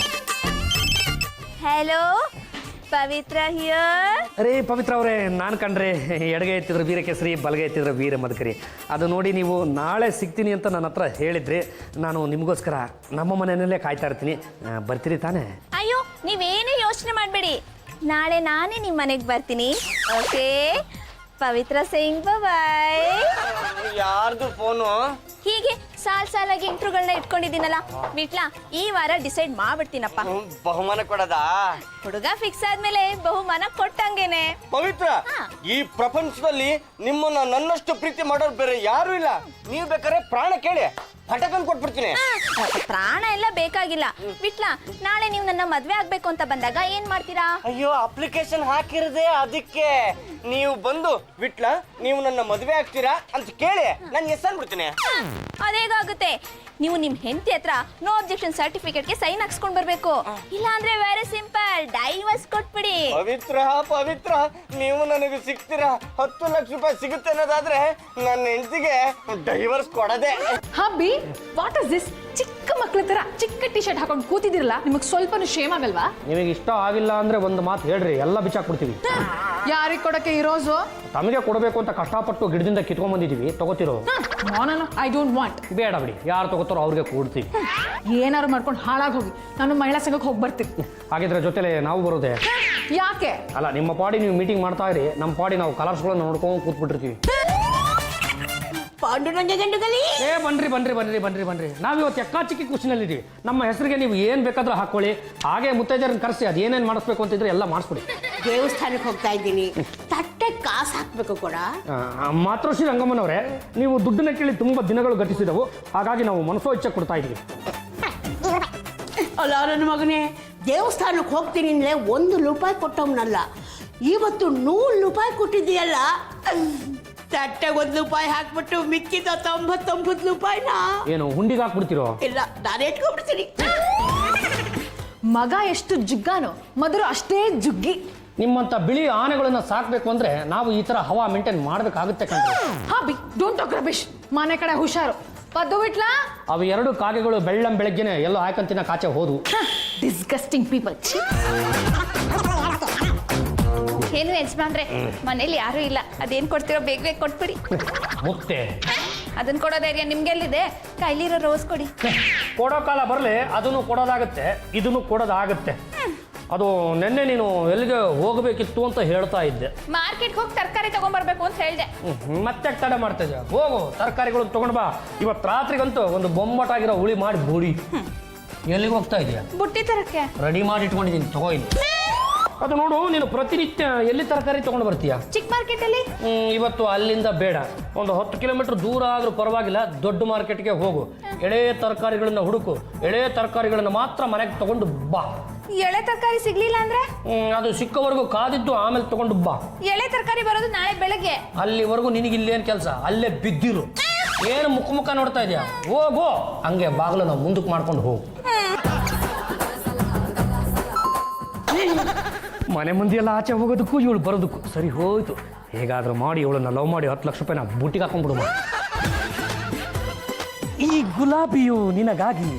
Hello, Pavithra here. ಅರೇ ಪವಿತ್ರ ಅವರೇ, ನಾನು ಕಂಡ್ರೆ ಎಡಗೈ ಎತ್ತಿದ್ರೆ ವೀರ ಕೇಸರಿ, ಬಲಗೈ ಎತ್ತಿದ್ರೆ ವೀರ ಮದಕರಿ. ಅದು ನೋಡಿ ನೀವು ನಾಳೆ ಸಿಗ್ತೀನಿ ಅಂತ ನನ್ನ ಹತ್ರ ಹೇಳಿದ್ರಿ. ನಾನು ನಿಮಗೋಸ್ಕರ ನಮ್ಮ ಮನೆಯಲ್ಲೇ ಕಾಯ್ತಾ ಇರ್ತೀನಿ. ಬರ್ತೀರಿ ತಾನೇ? ಅಯ್ಯೋ, ನೀವೇನೇ ಯೋಚನೆ ಮಾಡಬೇಡಿ, ನಾಳೆ ನಾನೇ ನಿಮ್ಮ ಮನೆಗೆ ಬರ್ತೀನಿ. ಓಕೆ ಪವಿತ್ರ ಸಿಂಗ್, ಬಾಯ್. ಯಾರ್ದು ಫೋನು? ಹೀಗೆ ಸಾಲಾಗಿ ಇಂಟ್ರುಗಳನ್ನ ಇಟ್ಕೊಂಡಿದ್ದೀನಲ್ಲ ವಿಟ್ಲ, ಈ ವಾರ ಡಿಸೈಡ್ ಮಾಡ್ಬಿಡ್ತೀನಪ್ಪ. ಬಹುಮಾನ ಕೊಡೋದಾ? ಹುಡುಗ ಫಿಕ್ಸ್ ಆದ್ಮೇಲೆ ಬಹುಮಾನ ಕೊಟ್ಟಂಗೇನೆ. ಪವಿತ್ರ, ಈ ಪ್ರಪಂಚದಲ್ಲಿ ನಿಮ್ಮನ್ನ ನನ್ನಷ್ಟು ಪ್ರೀತಿ ಮಾಡೋರು ಬೇರೆ ಯಾರು ಇಲ್ಲ. ನೀವು ಬೇಕಾದ್ರೆ ಪ್ರಾಣ ಕೇಳಿ, ಪಟಕನ್ ಕೊಟ್ಬಿಡ್ತೀನಿ. ಪ್ರಾಣ ಎಲ್ಲ ಬೇಕಾಗಿಲ್ಲ ವಿಟ್ಲ. ನಾಳೆ ನೀವು ನನ್ನ ಮದ್ವೆ ಆಗ್ಬೇಕು ಅಂತ ಬಂದಾಗ ಏನ್ ಮಾಡ್ತೀರಾ? ಅಯ್ಯೋ, ಅಪ್ಲಿಕೇಶನ್ ಹಾಕಿರದೆ ಅದಕ್ಕೆ. ನೀವು ಬಂದು ವಿಟ್ಲ, ನೀವು ನನ್ನ ಮದುವೆ ಆಗ್ತೀರಾ ಅಂತ ಕೇಳಿ ನಾನು ಎಸ್ ಅನ್ಬಿಡ್ತೀನಿ. ಅದೇಗಾಗುತ್ತೆ? ನೀವು ನಿಮ್ ಹೆಂಡತಿ ಹತ್ರ ನೋ ಅಬ್ಜೆಕ್ಷನ್ ಸರ್ಟಿಫಿಕೇಟ್ಗೆ ಸೈನ್ ಹಾಕ್ಸ್ಕೊಂಡ್ ಬರ್ಬೇಕು. ಇಲ್ಲ ಅಂದ್ರೆ ವೆರಿ ಸಿಂಪಲ್, ಡೈವರ್ಸ್ ಕೊಟ್ಬಿಡಿ. ಪವಿತ್ರ ಪವಿತ್ರ, ನೀವು ನನಗೆ ಸಿಗ್ತೀರಾ? 10 ಲಕ್ಷ ರೂಪಾಯಿ ಸಿಗುತ್ತೆ ಅನ್ನೋದಾದ್ರೆ ನನ್ನ ಹೆಂಡತಿಗೆ ಡೈವರ್ಸ್ ಕೊಡದೆ. ಹಬ್ಬಿ, ವಾಟ್ ಇಸ್ ದಿಸ್? ಚಿಕ್ಕ ಮಕ್ಳ ತರ ಚಿಕ್ಕ ಟಿ ಶರ್ಟ್ ಹಾಕೊಂಡು ಕೂತಿದಿರಲ್ಲ, ನಿಮಗೆ ಸ್ವಲ್ಪನೂ ಶೇಮ್ ಆಗಲ್ವಾ? ನಿಮಗೆ ಇಷ್ಟ ಆಗಿಲ್ಲ ಅಂದ್ರೆ ಒಂದು ಮಾತು ಹೇಳ್ರಿ, ಎಲ್ಲ ಬಿಚ್ಚಾಕ್ಬಿಡ್ತೀವಿ. ಯಾರಿಗೆ ಕೊಡಕ್ಕೆ ಈ ರೋಸು? ತಮಗೆ ಕೊಡಬೇಕು ಅಂತ ಕಷ್ಟಪಟ್ಟು ಗಿಡದಿಂದ ಕಿತ್ಕೊಂಡ್ ಬಂದಿದ್ದೀವಿ, ತಗೋತಿರೋ? No, I don't want. ಬೇಡ ಬಿಡಿ, ಯಾರು ತಗೋತಾರೋ ಅವ್ರಿಗೆ ಕೊಡ್ತೀವಿ. ಏನಾರು ಮಾಡ್ಕೊಂಡು ಹಾಳಾಗಿ ಹೋಗಿ, ನಾನು ಮಹಿಳಾ ಸಂಘಕ್ಕೆ ಹೋಗಿ ಬರ್ತೀನಿ. ಹಾಗಿದ್ರೆ ಜೊತೆಲೆ ನಾವು ಬರೋದೆ? ಯಾಕೆ? ಅಲ್ಲ, ನಿಮ್ಮ ಪಾಡಿ ನೀವು ಮೀಟಿಂಗ್ ಮಾಡ್ತಾ ಇರಿ, ನಮ್ಮ ಪಾಡಿ ನಾವು ಕಲರ್ಸ್ಗಳನ್ನ ನೋಡ್ಕೊಂಡು ಕೂತ್ಬಿಟ್ಟಿರ್ತೀವಿ. ಪಾಂಡುರಂಗ ಗಂಡುಗಲಿ. ಏ ಬನ್ರಿ ಬನ್ರಿ ಬನ್ರಿ ಬನ್ರಿ ಬನ್ರಿ, ನಾವಿವತ್ತು ಎಕ್ಕಾಚಿಕ್ಕಿ ಖುಷಿನಲ್ಲಿದ್ದೀವಿ. ನಮ್ಮ ಹೆಸರಿಗೆ ನೀವು ಏನು ಬೇಕಾದ್ರೂ ಹಾಕೊಳ್ಳಿ. ಹಾಗೆ ಮುತ್ತೈದೆಯರನ್ನ ಕರೆಸಿ ಅದೇನೇನು ಮಾಡಿಸ್ಬೇಕು ಅಂತಿದ್ರೆ ಎಲ್ಲ ಮಾಡಿಸ್ಬಿಡಿ. ದೇವಸ್ಥಾನಕ್ಕೆ ಹೋಗ್ತಾ ಇದ್ದೀನಿ, ತಟ್ಟೆ ಕಾಸು ಹಾಕ್ಬೇಕು ಕೂಡ. ಮಾತೃಶ್ರೀ ರಂಗಮ್ಮನವರೇ, ನೀವು ದುಡ್ಡನ್ನ ಕೇಳಿ ತುಂಬ ದಿನಗಳು ಗತಿಸಿದವು, ಹಾಗಾಗಿ ನಾವು ಮನಸೋ ಇಚ್ಛೆ ಕೊಡ್ತಾ ಇದ್ದೀವಿ. ಅಲ್ಲ ನನ್ನ ಮಗನೇ, ದೇವಸ್ಥಾನಕ್ಕೆ ಹೋಗ್ತೀನಿ ಅಂದರೆ 1 ರೂಪಾಯಿ ಕೊಟ್ಟವನಲ್ಲ, ಇವತ್ತು 100 ರೂಪಾಯಿ ಕೊಟ್ಟಿದ್ದೀಯಲ್ಲ. ತಟ್ಟೆಗೆ 1 ರೂಪಾಯಿ ಹಾಕ್ಬಿಟ್ಟು ಮಿಕ್ಕಿದ 99 ರೂಪಾಯಿನ ಏನು ಹುಂಡಿಗೆ ಹಾಕ್ಬಿಡ್ತೀರೋ? ಇಲ್ಲ, ನಾನೇ ಇಟ್ಕೊಂಡ್ಬಿಡ್ತೀನಿ. ಮಗ ಎಷ್ಟು ಜುಗ್ಗಾನೋ, ಮದರು ಅಷ್ಟೇ ಜುಗ್ಗಿ. ನಿಮ್ಮಂಥ ಬಿಳಿ ಆನೆಗಳನ್ನ ಸಾಕಬೇಕು ಅಂದ್ರೆ ನಾವು ಈ ಥರ ಹವಾ ಮೇಂಟೈನ್ ಮಾಡಬೇಕಾಗುತ್ತೆ ಕಣ್ರಿ. ಹಬ್ಬಿ, ಡೋಂಟ್ ಟಾಕ್ ರಬಿಶ್. ಮನೆ ಕಡೆ ಹುಷಾರು. ಪದ್ದು ಬಿಟ್ಲಾ? ಅವು 2 ಕಾಗೆಗಳು ಬೆಳಗ್ಗೆನೆ ಎಲ್ಲೋ ಹಾಕಂತಿನ ಕಾಚೆ ಹೋದ್ವು. Disgusting people. ಏನು ಯಜಮಾನ್ರೆ, ಮನೇಲಿ ಯಾರು ಇಲ್ಲ, ಅದೇನ್ ಕೊಡ್ತಿರೋ ಬೇಗ ಕೊಟ್ಬಿಡಿ. ಮುಕ್ತೆ ಅದನ್ನ ಕೊಡೋದಾಗೆ ನಿಮ್ಗೆಲ್ಲಿದೆ? ಕೈಲಿರೋ ರೋಸ್ ಕೊಡಿ. ಕೊಡೋ ಕಾಲ ಬರಲಿ, ಅದನ್ನು ಕೊಡೋದಾಗುತ್ತೆ, ಇದನ್ನು ಕೊಡೋದಾಗುತ್ತೆ. ಅದು ನಿನ್ನೆ ನೀನು ಎಲ್ಲಿಗೆ ಹೋಗಬೇಕಿತ್ತು ಅಂತ ಹೇಳ್ತಾ ಇದ್ದೆ. ಮಾರ್ಕೆಟ್ಗೆ ಹೋಗಿ ತರಕಾರಿ ತಗೊಂಡ್ಬರ್ಬೇಕು ಅಂತ ಹೇಳ್ದೆ. ಮತ್ತೆ ತಡೆ ಮಾಡ್ತಾ ಇದ್ದೆ. ಹೋಗು, ತರಕಾರಿಗಳು ತಗೊಂಡು ಬಾ. ಇವತ್ತು ರಾತ್ರಿಗಂತೂ ಒಂದು ಬೊಂಬಾಟಾಗಿರೋ ಹುಳಿ ಮಾಡಿ ಬೋಡಿ. ಎಲ್ಲಿಗೆ ಹೋಗ್ತಾ ಇದೆಯಾ? ಬುಟ್ಟಿ ತರಕ್ಕೆ ರೆಡಿ ಮಾಡಿ ಇಟ್ಕೊಂಡಿದ್ದೀನಿ, ತಗೋ ಇಲ್ಲಿ. ಅದು ನೋಡು, ನೀನು ಪ್ರತಿನಿತ್ಯ ಎಲ್ಲಿ ತರಕಾರಿ ತಗೊಂಡು ಬರ್ತೀಯಾ? ಚಿಕ್ಕ ಮಾರ್ಕೆಟ್ ಅಲ್ಲಿ. ಇವತ್ತು ಅಲ್ಲಿಂದ ಬೇಡ, ಒಂದು 10 ಕಿಲೋಮೀಟರ್ ದೂರ ಆದ್ರೂ ಪರವಾಗಿಲ್ಲ, ದೊಡ್ಡ ಮಾರ್ಕೆಟ್ಗೆ ಹೋಗು. ಎಳೆ ತರಕಾರಿಗಳನ್ನ ಹುಡುಕು, ಎಳೆ ತರಕಾರಿಗಳನ್ನ ಮಾತ್ರ ಮನೆಗೆ ತಗೊಂಡು ಬಾ. ಎಳೆ ತರಕಾರಿ ಸಿಗ್ಲಿಲ್ಲ ಅಂದ್ರೆ? ಅದು ಸಿಕ್ಕವರೆಗೂ ಕಾದಿದ್ದು ಆಮೇಲೆ ತಗೊಂಡು ಬಾ. ಎಳೆ ತರಕಾರಿ ಬರೋದು ನಾಳೆ ಬೆಳಗ್ಗೆ. ಅಲ್ಲಿವರೆಗೂ ನಿನಗಿಲ್ಲೇನು ಕೆಲಸ? ಅಲ್ಲೇ ಬಿದ್ದಿರು. ಏನು ಮುಖ ನೋಡ್ತಾ ಇದೆಯಾ? ಹೋಗು, ಹಂಗೆ ಬಾಗಿಲು ನಾವು ಮುಂದಕ್ಕೆ ಮಾಡ್ಕೊಂಡು ಹೋಗು. ಮನೆ ಮಂದಿ ಎಲ್ಲ ಆಚೆ ಹೋಗೋದಕ್ಕೂ ಇವಳು ಬರೋದಕ್ಕೂ ಸರಿ ಹೋಯ್ತು. ಹೇಗಾದ್ರೂ ಮಾಡಿ ಇವಳನ್ನ ಲವ್ ಮಾಡಿ 10 ಲಕ್ಷ ರೂಪಾಯಿನ ಬೂಟಿಗೆ ಹಾಕೊಂಡ್ಬಿಡುವ. ಈ ಗುಲಾಬಿಯು ನಿನಗಾಗಿ.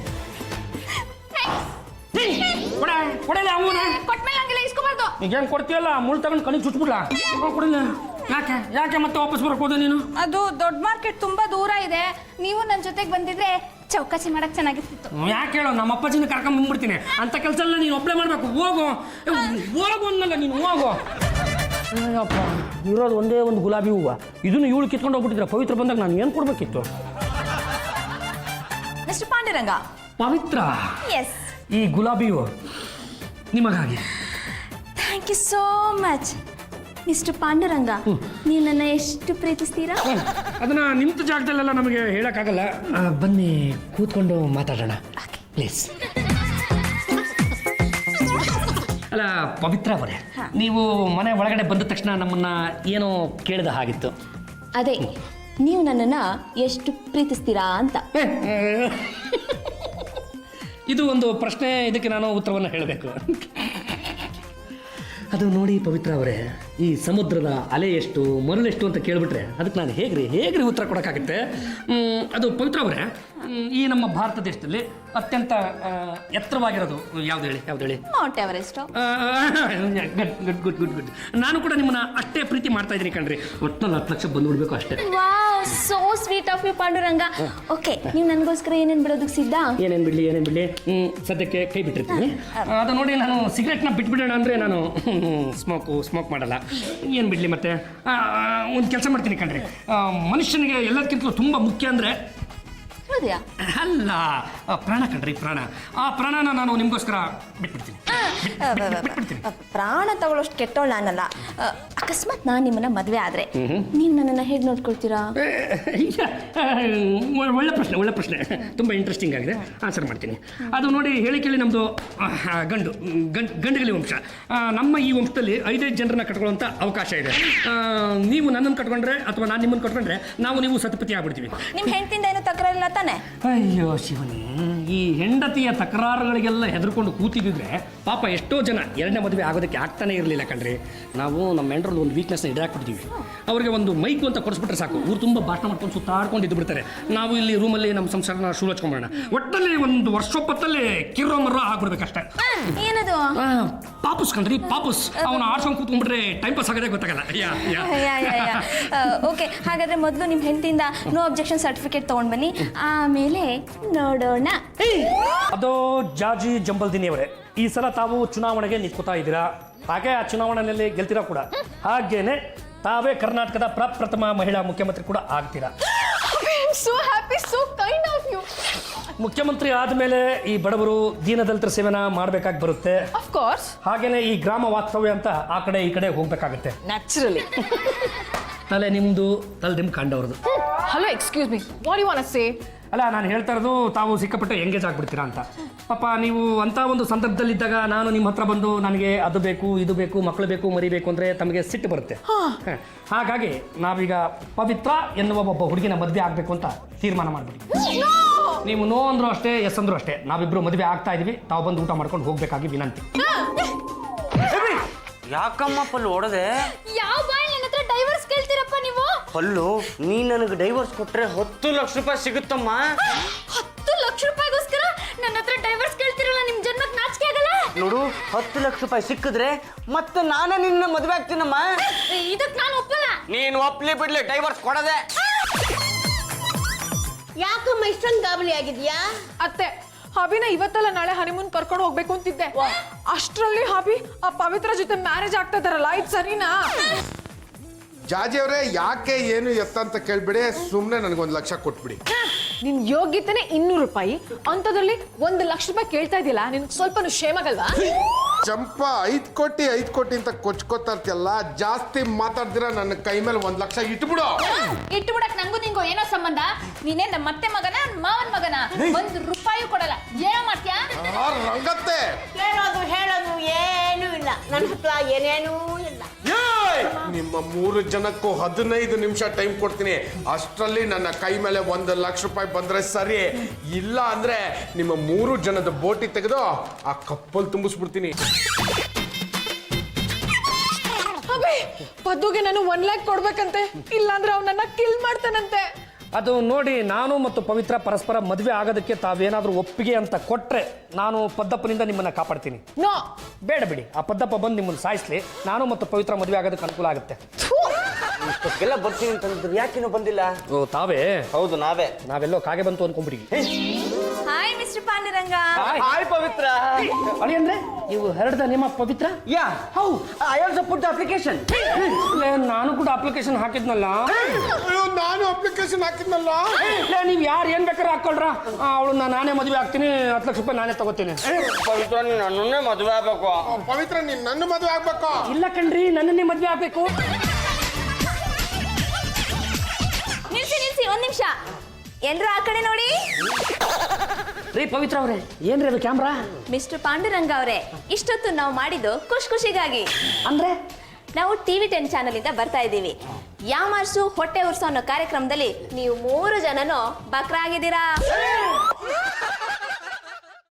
ಈಗೇನು ಕೊಡ್ತೀಯಲ್ಲ, ಮುಳ್ಳು ತಗೊಂಡು ಕಣಿಗೆ ಚುಚ್ಬಿಡ್ಲಾ? ಕೊಡಿಲ್ಲ. ಯಾಕೆ ಮತ್ತೆ ವಾಪಸ್ ಬರಕ್ ಹೋದೆ ನೀನು? ಅದು ದೊಡ್ಡ ಮಾರ್ಕೆಟ್ ತುಂಬಾ ದೂರ ಇದೆ. ನೀವು ನನ್ನ ಜೊತೆಗೆ ಬಂದಿದ್ರೆ ಚೌಕಾಸಿ ಮಾಡಕ್ ಚೆನ್ನಾಗಿರ್ತಿತ್ತು. ಯಾಕೆ ಹೇಳೋ, ನಮ್ಮ ಅಪ್ಪಾಜಿನ ಕರ್ಕೊಂಡ್ ಬಂದ್ಬಿಡ್ತೀನಿ. ಅಂತ ಕೆಲಸ ಎಲ್ಲ ನೀನು ಒಬ್ಬಳೇ ಮಾಡ್ಬೇಕು. ಹೋಗು ಅನ್ನಲ್ಲ ನೀನು, ಹೋಗು. ಅಯ್ಯಪ್ಪ, ಇರೋದು ಒಂದೇ ಒಂದು ಗುಲಾಬಿ ಹೂವು, ಇದನ್ನು ಇವಳು ಕಿತ್ಕೊಂಡು ಹೋಗ್ಬಿಟ್ಟಿದ್ರೆ ಪವಿತ್ರ ಬಂದಾಗ ನಾನು ಏನು ಕೊಡ್ಬೇಕಿತ್ತು? ಮಿಸ್ಟರ್ ಪಾಂಡುರಂಗ. ಪವಿತ್ರ, ಎಸ್, ಈ ಗುಲಾಬಿ ಹೂವು ನಿಮಗಾಗಿ. Thank you so much. Mister Panduranga, ನೀವು ನನ್ನ ಎಷ್ಟು ಪ್ರೀತಿಸ್ತೀರಾ? ಅದನ್ನ ನಿಂತ ಜಾಗದಲ್ಲೆಲ್ಲ ನಮಗೆ ಹೇಳಕ್ಕಾಗಲ್ಲ. ಬನ್ನಿ ಕೂತ್ಕೊಂಡು ಮಾತಾಡೋಣ ಪ್ಲೀಸ್. ಅಲ್ಲ ಪವಿತ್ರ ಅವರೇ, ನೀವು ಮನೆ ಒಳಗಡೆ ಬಂದ ತಕ್ಷಣ ನಮ್ಮನ್ನ ಏನೋ ಕೇಳಿದ ಹಾಗಿತ್ತು. ಅದೇ, ನೀವು ನನ್ನನ್ನು ಎಷ್ಟು ಪ್ರೀತಿಸ್ತೀರಾ ಅಂತ. ಇದು ಒಂದು ಪ್ರಶ್ನೆ, ಇದಕ್ಕೆ ನಾನು ಉತ್ತರವನ್ನು ಹೇಳಬೇಕು. ಅದು ನೋಡಿ ಪವಿತ್ರ ಅವರೇ, ಈ ಸಮುದ್ರದ ಅಲೆ ಎಷ್ಟು, ಮರಳೆಷ್ಟು ಅಂತ ಕೇಳಿಬಿಟ್ರೆ ಅದಕ್ಕೆ ನಾನು ಹೇಗ್ರಿ ಉತ್ತರ ಕೊಡೋಕ್ಕಾಗುತ್ತೆ? ಅದು ಪವಿತ್ರ ಅವರೇ, ಈ ನಮ್ಮ ಭಾರತ ದೇಶದಲ್ಲಿ ಅತ್ಯಂತ ಎತ್ತರವಾಗಿರೋದು ಯಾವ್ದು ಹೇಳಿ? Mount Everest. ಗುಡ್. ನಾನು ಕೂಡ ನಿಮ್ಮನ್ನ ಅಷ್ಟೇ ಪ್ರೀತಿ ಮಾಡ್ತಾ ಇದ್ದೀನಿ ಕಣ್ರಿ. ಒಟ್ಟು 10 ಲಕ್ಷ ಬಂದ್ಬಿಡ್ಬೇಕು ಅಷ್ಟೇ. Wow, so sweet of you Panduranga. Okay, ನೀವು ನನಗೋಸ್ಕರ ಏನೇನು ಬಿಡೋದಕ್ಕೆ ಸಿದ್ಧ? ಏನೇನು ಬಿಡಲಿ? ಸದ್ಯಕ್ಕೆ ಕೈ ಬಿಟ್ಟಿರ್ತೀನಿ. ಅದು ನೋಡಿ, ನಾನು ಸಿಗರೆಟ್ನ ಬಿಟ್ಬಿಡೋಣ ಅಂದರೆ ನಾನು ಸ್ಮೋಕ್ ಮಾಡಲ್ಲ. ಏನು ಬಿಡಲಿ ಮತ್ತೆ? ಒಂದು ಕೆಲಸ ಮಾಡ್ತೀನಿ ಕಣ್ರಿ. ಮನುಷ್ಯನಿಗೆ ಎಲ್ಲದಕ್ಕಿಂತಲೂ ತುಂಬ ಮುಖ್ಯ ಅಂದರೆ ಹೌದಾ? ಅಲ್ಲ, ಪ್ರಾಣ ಕಣ್ರಿ, ಪ್ರಾಣ. ಆ ಪ್ರಾಣನ ನಾನು ನಿಮಗೋಸ್ಕರ ಬಿಟ್ಬಿಡ್ತೀನಿ. ಪ್ರಾಣ ತಗೊಳ್ಳೋಷ್ಟು ಕೆಟ್ಟೋಳು ನಾನಲ್ಲ. ಅಕಸ್ಮಾತ್ ನಾನು ನಿಮ್ಮನ್ನ ಮದುವೆ ಆದ್ರೆ ನೀವು ನನ್ನನ್ನು ಹೇಗೆ ನೋಡ್ಕೊಳ್ತೀರಾ? ಒಳ್ಳೆ ಪ್ರಶ್ನೆ, ತುಂಬ ಇಂಟ್ರೆಸ್ಟಿಂಗ್ ಆಗಿದೆ. ಆನ್ಸರ್ ಮಾಡ್ತೀನಿ. ಅದು ನೋಡಿ, ಹೇಳಿ ಕೇಳಿ, ನಮ್ಮದು ಗಂಡುಗಲಿ ವಂಶ. ನಮ್ಮ ಈ ವಂಶದಲ್ಲಿ 5 ಜನರನ್ನ ಕಟ್ಕೊಳ್ಳುವಂಥ ಅವಕಾಶ ಇದೆ. ನೀವು ನನ್ನನ್ನು ಕಟ್ಕೊಂಡ್ರೆ ಅಥವಾ ನಾನು ನಿಮ್ಮನ್ನು ಕಟ್ಕೊಂಡ್ರೆ ನೀವು ಸತಿಪತಿ ಆಗ್ಬಿಡ್ತೀವಿ. ನಿಮ್ಮ ಹೆಂಡತಿಯಿಂದ ಏನೂ ತಕರಾರಿಲ್ಲ ತಾನೆ? ಅಯ್ಯೋ ಶಿವನೇ, ಈ ಹೆಂಡತಿಯ ತಕರಾರುಗಳಿಗೆಲ್ಲ ಹೆದರ್ಕೊಂಡು ಕೂತಿದ್ರೆ ಪಾಪ ಎಷ್ಟೋ ಜನ 2ನೇ ಮದುವೆ ಆಗೋದಕ್ಕೆ ಆಗ್ತಾನೆ ಇರಲಿಲ್ಲ ಕಣ್ರಿ. ನಾವು ನಮ್ಮ ಹೆಂಡ್ರಲ್ಲಿ ಒಂದು ವೀಕ್ನೆಸ್ನ ಇಡಾಕ್ಬಿಡ್ತೀವಿ. ಅವ್ರಿಗೆ ಒಂದು ಮೈಕು ಅಂತ ಕೊಡಿಸ್ಬಿಟ್ರೆ ಸಾಕು, ಊರು ತುಂಬ ಭಾಷಣ ಮಾಡ್ಕೊಂಡು ಸುತ್ತಾಡ್ಕೊಂಡು ಇದ್ದು ಬಿಡ್ತಾರೆ. ನಾವು ಇಲ್ಲಿ ರೂಮಲ್ಲಿ ನಮ್ಮ ಸಂಸಾರನ ಶುರು ಹಚ್ಕೊಂಬೋಣ. ಒಟ್ಟಲ್ಲಿ ಒಂದು ವರ್ಷೊಪ್ಪತ್ತಲ್ಲಿ ಕಿರೋ ಮರ್ರೋ ಆಗ್ಬಿಡ್ಬೇಕಷ್ಟೇ. ಏನದು? ಪಾಪುಸ್ ಕಣ್ರಿ, ಪಾಪುಸ್. ಅವನು ಆಡ್ಸ್ಕೊಂಡು ಕೂತ್ಕೊಂಡ್ಬಿಟ್ರೆ ಟೈಮ್ ಪಾಸ್ ಆಗೋದೇ ಗೊತ್ತಾಗಲ್ಲ. ಓಕೆ, ಹಾಗಾದ್ರೆ ಮೊದಲು ನಿಮ್ಮ ಹೆಂಡತಿಯಿಂದ ನೋ ಅಬ್ಜೆಕ್ಷನ್ ಸರ್ಟಿಫಿಕೇಟ್ ತಗೊಂಡ್ ಬನ್ನಿ, ಆಮೇಲೆ ನೋಡೋಣ. ಅದು ಜಾಜಿ ಜಂಬಲ್ದಿನಿ ಅವರೇ, ಈ ಸಲ ತಾವು ಚುನಾವಣೆಗೆ ನಿಂತ್ಕೋತಾ ಇದ್ದೀರಾ. ಹಾಗೆ ಆ ಚುನಾವಣೆಯಲ್ಲಿ ಗೆಲ್ತೀರಾ ಕೂಡ. ಹಾಗೇನೆ ತಾವೇ ಕರ್ನಾಟಕದ ಪ್ರಪ್ರಥಮ ಮಹಿಳಾ ಮುಖ್ಯಮಂತ್ರಿ ಕೂಡ ಆಗ್ತೀರಾ. So happy, so kind of you. ಮುಖ್ಯಮಂತ್ರಿ ಆದಮೇಲೆ ಈ ಬಡವರು ದೀನದಲಿತರ ಸೇವೆನ ಮಾಡಬೇಕಾಗಿ ಬರುತ್ತೆ. Of course. ಹಾಗೇನೆ ಈ ಗ್ರಾಮ ವಾಸ್ತವ್ಯ ಅಂತ ಆ ಕಡೆ ಈ ಕಡೆ ಹೋಗ್ಬೇಕಾಗತ್ತೆ. Naturally. ತಲೆ ನಿಮ್ದು, ತಲೆ ನಿಮ್ ಕಂಡವ್ರದ್ದು. Hello, excuse me. What do you want to say? ಅಲ್ಲ, ನಾನು ಹೇಳ್ತಾ ಇರೋದು ತಾವು ಸಿಕ್ಕಾಪಟ್ಟೆ ಎಂಗೇಜ್ ಆಗ್ಬಿಡ್ತೀರಾ ಅಂತ. ಪಾಪ ನೀವು ಅಂತ ಒಂದು ಸಂದರ್ಭದಲ್ಲಿದ್ದಾಗ ನಾನು ನಿಮ್ಮ ಹತ್ರ ಬಂದು ನನಗೆ ಅದು ಬೇಕು, ಇದು ಬೇಕು, ಮಕ್ಕಳು ಬೇಕು, ಮರಿ ಬೇಕು ಅಂದರೆ ತಮಗೆ ಸಿಟ್ಟು ಬರುತ್ತೆ. ಹಾಗಾಗಿ ನಾವೀಗ ಪವಿತ್ರ ಎನ್ನುವ ಒಬ್ಬ ಹುಡುಗಿನ ಮದುವೆ ಆಗಬೇಕು ಅಂತ ತೀರ್ಮಾನ ಮಾಡ್ಬಿಟ್ಟಿದ್ವಿ. ನೀವು ನೋ ಅಂದ್ರೂ ಅಷ್ಟೇ, ಎಸ್ ಅಂದ್ರೂ ಅಷ್ಟೇ, ನಾವಿಬ್ರು ಮದುವೆ ಆಗ್ತಾ ಇದೀವಿ. ತಾವು ಬಂದು ಊಟ ಮಾಡ್ಕೊಂಡು ಹೋಗ್ಬೇಕಾಗಿ ವಿನಂತಿ. ಯಾಕಮ್ಮ ಪಲ್ಲು ಹೊಡೆದೆ? ಯಾವ ಬಾಯ್ ನನ್ನ ಹತ್ರ ಡೈವರ್ಸ್ ಕೇಳ್ತೀರಪ್ಪ ನೀವು? ಪಲ್ಲು, ನೀ ನನಗೆ ಡೈವರ್ಸ್ ಕೊಟ್ರೆ 10 ಲಕ್ಷ ರೂಪಾಯಿ ಸಿಗುತ್ತಮ್ಮ. 10 ಲಕ್ಷ ರೂಪಾಯಿಗೋಸ್ಕರ ನನ್ನ ಹತ್ರ ಡೈವರ್ಸ್ ಕೇಳ್ತಿರಲ್ಲ, ನಿಮ್ ಜನ್ಮಕ್ಕೆ ನಾಚಿಕೆ ಆಗಲ್ಲ? ನೋಡು, 10 ಲಕ್ಷ ರೂಪಾಯಿ ಸಿಕ್ಕಿದ್ರೆ ಮತ್ತೆ ನಾನೇ ನಿನ್ನ ಮದುವೆ ಆಗ್ತೀನಮ್ಮ. ಇದಕ್ಕೆ ನಾನು ಒಪ್ಪಲ್ಲ. ನೀನು ಒಪ್ಲಿ ಬಿಡ್ಲಿ, ಡೈವರ್ಸ್ ಕೊಡದೆ. ಯಾಕಮ್ಮ ಇಷ್ಟೊಂದು ಗಾಬರಿ ಆಗಿದ್ಯಾ? ಅತ್ತೆ, ಹಬಿನ ಇವತ್ತಲ್ಲ ನಾಳೆ ಹನಿಮೂನ್ ಕರ್ಕೊಂಡು ಹೋಗ್ಬೇಕು ಅಂತಿದ್ದೆ. ಅಷ್ಟರಲ್ಲಿ ಹಬಿ ಆ ಪವಿತ್ರ ಜೊತೆ ಮ್ಯಾರೇಜ್ ಆಗ್ತಾ ಇದಾರಲ್ಲ, ಇದು ಸರಿನಾ? ಜಾಜಿ ಅವರೇ, ಯಾಕೆ ಏನು ಎತ್ತ ಅಂತ ಕೇಳ್ಬಿಡಿ, ಸುಮ್ಮನೆ ನನಗೊಂದು 1 ಲಕ್ಷ ಕೊಟ್ಬಿಡಿ. ನಿನ್ ಯೋಗ್ಯತೆನೆ 200 ರೂಪಾಯಿ, ಅಂತದ್ರಲ್ಲಿ 1 ಲಕ್ಷ ರೂಪಾಯಿ ಕೇಳ್ತಾ ಇದೆಯಲ್ಲ, ನಿನ್ ಸ್ವಲ್ಪ ಶೇಮ್ ಆಗಲ್ವಾ? ಚಂಪಾ, 5 ಕೋಟಿ ಅಂತ ಕೊಚ್ಕೋತಾ ಇರ್ತಿಯಲ್ಲ, ಜಾಸ್ತಿ ಮಾತಾಡ್ದಿರ ನನ್ನ ಕೈ ಮೇಲೆ 1 ಲಕ್ಷ ಇಟ್ಬಿಡು. ಇಟ್ಬಿಡಕ್ ನಂಗೂ ನಿಂಗೂ ಏನೋ ಸಂಬಂಧ? ನೀನೇ ನಮ್ಮ ಮತ್ತೆ ಮಗನ, ಮಾವನ್ ಮಗನ? 1 ರೂಪಾಯಿ ಕೊಡಲ್ಲ. ಏನೋ ಮಾಡ್ತೀಯಾ? ರಂಗತ್ತೆ, ಹೇಳೋದು ಏನೂ ಇಲ್ಲ, ನನ್ನ ಹತ್ರ ಏನೇನೂ ಇಲ್ಲ. ನಿಮ್ಮ ನಿಮ್ಮ 3 ಜನಕ್ಕೂ 15 ನಿಮಿಷ ಟೈಮ್ ಕೊಡ್ತೀನಿ. ಅಷ್ಟರಲ್ಲಿ ನನ್ನ ಕೈ ಮೇಲೆ 1 ಲಕ್ಷ ರೂಪಾಯಿ ಬಂದ್ರೆ ಸರಿ, ಇಲ್ಲ ಅಂದ್ರೆ ನಿಮ್ಮ 3 ಜನದ ಬೋಟಿ ತೆಗೆದು ಆ ಕಪ್ಪಲ್ಲಿ ತುಂಬಿಸ್ಬಿಡ್ತೀನಿ. ಅಬೇ ಪದ್ದುಗೆ ನಾನು 1 ಲ್ಯಾಕ್ ಕೊಡ್ಬೇಕಂತೆ, ಇಲ್ಲಾಂದ್ರೆ ಅವನನ್ನ ಕಿಲ್ ಮಾಡ್ತಾನಂತೆ. ಅದು ನೋಡಿ, ನಾನು ಮತ್ತು ಪವಿತ್ರ ಪರಸ್ಪರ ಮದುವೆ ಆಗೋದಕ್ಕೆ ತಾವೇನಾದರೂ ಒಪ್ಪಿಗೆ ಅಂತ ಕೊಟ್ಟರೆ ನಾನು ಪದ್ದಪ್ಪನಿಂದ ನಿಮ್ಮನ್ನು ಕಾಪಾಡ್ತೀನಿ. ನೋ, ಬೇಡ ಬಿಡಿ, ಆ ಪದ್ದಪ್ಪ ಬಂದು ನಿಮ್ಮನ್ನು ಸಾಯಿಸ್ಲಿ, ನಾನು ಮತ್ತು ಪವಿತ್ರ ಮದುವೆ ಆಗೋದಕ್ಕೆ ಅನುಕೂಲ ಆಗುತ್ತೆ. ಇಷ್ಟೊತ್ತಿಗೆಲ್ಲ ಬರ್ತೀನಿ ಅಂತಂದ್ರೆ ಯಾಕಿನ್ನೂ ಬಂದಿಲ್ಲ? ಓ ತಾವೇ? ಹೌದು, ನಾವೆಲ್ಲೋ ಕಾಗೆ ಬಂತು ಅನ್ಕೊಂಡ್ಬಿಡಿ. Hi mister Panduranga. Hi Pavitra. ಅಳಿ ಅಂದ್ರೆ ನೀವು ಹೆರಡ್ದ ನಿಮ್ಮ Pavitra? Yeah, how I also put application. ನಾನು ಕೂಡ ಅಪ್ಲಿಕೇಶನ್ ಹಾಕಿದ್ನಲ್ಲ. ನಾನು ಅಪ್ಲಿಕೇಶನ್ ಹಾಕಿದ್ನಲ್ಲ. ನೀವು ಯಾರು ಏನ್ ಬೇಕಾದ್ರೆ ಹಾಕೊಳ್ರ, ಅವಳನ್ನ ನಾನೇ ಮದುವೆ ಆಗ್ತೀನಿ, 10 ಲಕ್ಷ ರೂಪಾಯಿ ನಾನೇ ತಗೋತೀನಿ. ಪವಿತ್ರ, ನೀನು ನನ್ನನ್ನೇ ಮದುವೆ ಆಗ್ಬೇಕು. ಪವಿತ್ರ, ನೀನ್ ನನ್ನ ಮದುವೆ ಆಗ್ಬೇಕು. ಇಲ್ಲ ಕಣ್ರಿ, ನನ್ನನ್ನೇ ಮದುವೆ ಆಗ್ಬೇಕು. ನಿಲ್ಸಿ 1 ನಿಮಿಷ. ಎಲ್ರು ಆ ಕಡೆ ನೋಡಿ. ರೀ ಪವಿತ್ರ ಅವ್ರೆ, ಏನ್ರಿ ಅದು ಕ್ಯಾಮ್ರಾ? ಮಿಸ್ಟರ್ ಪಾಂಡುರಂಗ ಅವರೇ, ಇಷ್ಟೊತ್ತು ನಾವು ಮಾಡಿದ್ದು ಖುಷಿಗಾಗಿ. ಅಂದ್ರೆ ನಾವು TV 10 ಚಾನಲ್ ಇಂದ ಬರ್ತಾ ಇದ್ದೀವಿ. ಯಾಮಾರ್ಸು ಹೊಟ್ಟೆ ಉರ್ಸೋ ಅನ್ನೋ ಕಾರ್ಯಕ್ರಮದಲ್ಲಿ ನೀವು 3 ಜನನು ಬಕ್ರಾಗಿದ್ದೀರಾ.